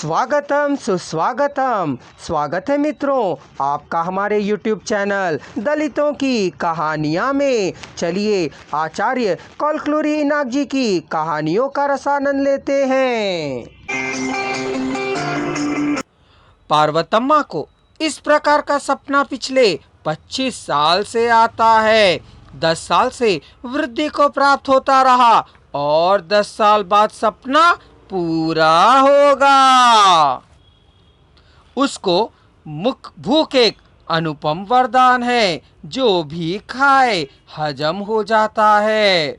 स्वागतम सुस्वागतम। स्वागत है मित्रों आपका हमारे YouTube चैनल दलितों की कहानियाँ में। चलिए आचार्य कौलक्लुरी इनाक जी की कहानियों का रसानंद लेते हैं। पार्वतम्मा को इस प्रकार का सपना पिछले 25 साल से आता है। 10 साल से वृद्धि को प्राप्त होता रहा और 10 साल बाद सपना पूरा होगा। उसको मुख भूख एक अनुपम वरदान है, जो भी खाए हजम हो जाता है।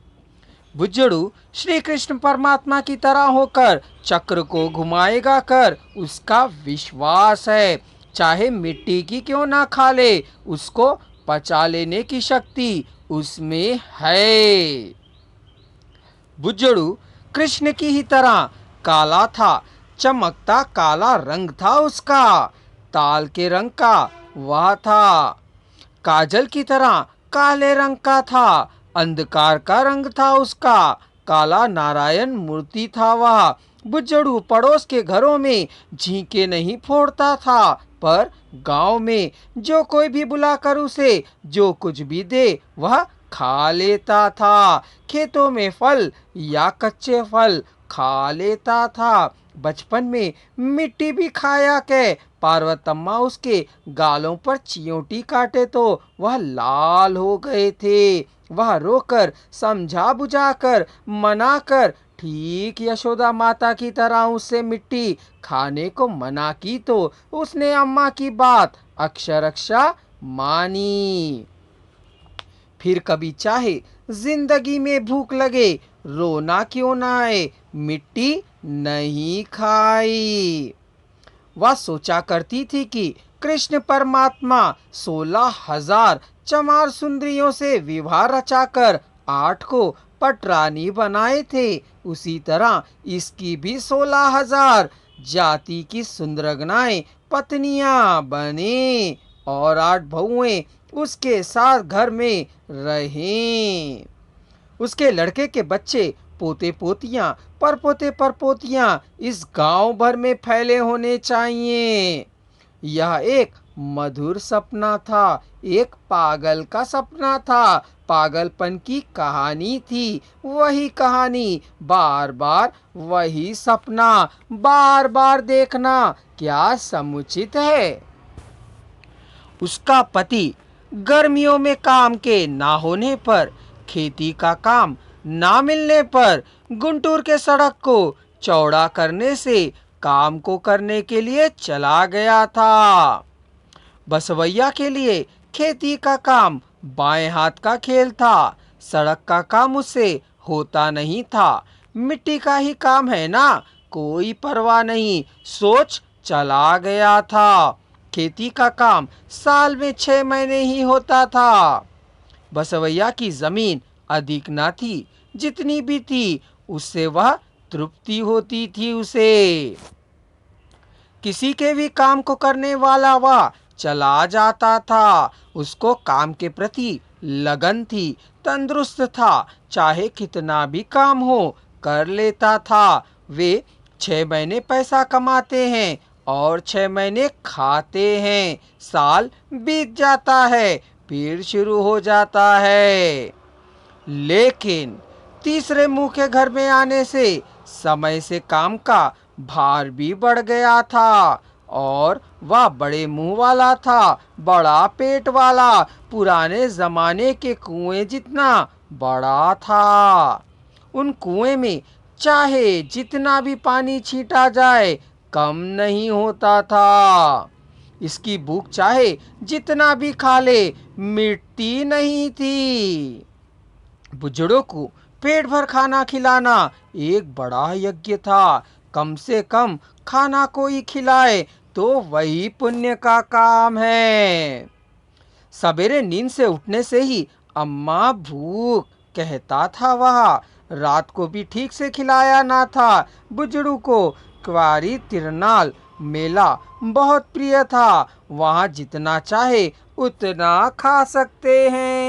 बुज्जड़ू श्री कृष्ण परमात्मा की तरह होकर चक्र को घुमाएगा कर उसका विश्वास है। चाहे मिट्टी की क्यों ना खा ले, उसको पचा लेने की शक्ति उसमें है। बुज्जड़ू कृष्ण की ही तरह काला था, चमकता काला रंग था उसका। ताल के रंग का वह था, काजल की तरह काले रंग का था। अंधकार का रंग था उसका, काला नारायण मूर्ति था वह। बुज्जड़ू पड़ोस के घरों में झींके नहीं फोड़ता था, पर गांव में जो कोई भी बुलाकर उसे जो कुछ भी दे वह खा लेता था। खेतों में फल या कच्चे फल खा लेता था। बचपन में मिट्टी भी खाया के पार्वतम्मा उसके गालों पर चियोटी काटे तो वह लाल हो गए थे। वह रोकर समझा बुझाकर मनाकर ठीक यशोदा माता की तरह उससे मिट्टी खाने को मना की तो उसने अम्मा की बात अक्षरशः मानी। फिर कभी चाहे जिंदगी में भूख लगे, रोना क्यों ना आए, मिट्टी नहीं खाई। वह सोचा करती थी कि कृष्ण परमात्मा 16,000 चमार सुंदरियों से विवाह रचाकर 8 को पटरानी बनाए थे, उसी तरह इसकी भी 16,000 जाति की सुंदरगनाएं पत्नियां बने और 8 बहुएं उसके साथ घर में रहें। उसके लड़के के बच्चे पोते पोतियां परपोते परपोतियां इस गांव भर में फैले होने चाहिए। यह एक मधुर सपना था, एक पागल का सपना था। पागलपन की कहानी थी, वही कहानी बार बार, वही सपना बार बार देखना क्या समुचित है। उसका पति गर्मियों में काम के ना होने पर, खेती का काम ना मिलने पर गुंटूर के सड़क को चौड़ा करने से काम को करने के लिए चला गया था। बसवैया के लिए खेती का काम बाएं हाथ का खेल था। सड़क का काम उससे होता नहीं था। मिट्टी का ही काम है ना, कोई परवाह नहीं, सोच चला गया था। खेती का काम साल में 6 महीने ही होता था। बसवैया की जमीन अधिक ना थी, जितनी भी थी उससे वह तृप्ति होती थी उसे। किसी के भी काम को करने वाला वह चला जाता था। उसको काम के प्रति लगन थी, तंदुरुस्त था, चाहे कितना भी काम हो कर लेता था। वे 6 महीने पैसा कमाते हैं और 6 महीने खाते हैं। साल बीत जाता है, फिर शुरू हो जाता है। लेकिन तीसरे मुंह के घर में आने से समय से काम का भार भी बढ़ गया था और वह बड़े मुंह वाला था, बड़ा पेट वाला, पुराने जमाने के कुएं जितना बड़ा था। उन कुएं में चाहे जितना भी पानी छींटा जाए कम नहीं होता था। इसकी भूख चाहे जितना भी खा ले मिटती नहीं थी। बुजुर्गों को पेट भर खाना खिलाना एक बड़ा यज्ञ था। कम से कम खाना कोई खिलाए तो वही पुण्य का काम है। सवेरे नींद से उठने से ही अम्मा भूख कहता था वह। रात को भी ठीक से खिलाया ना था। बुजुर्गों को क्वारी तिरनाल मेला बहुत प्रिय था, वहाँ जितना चाहे उतना खा सकते हैं।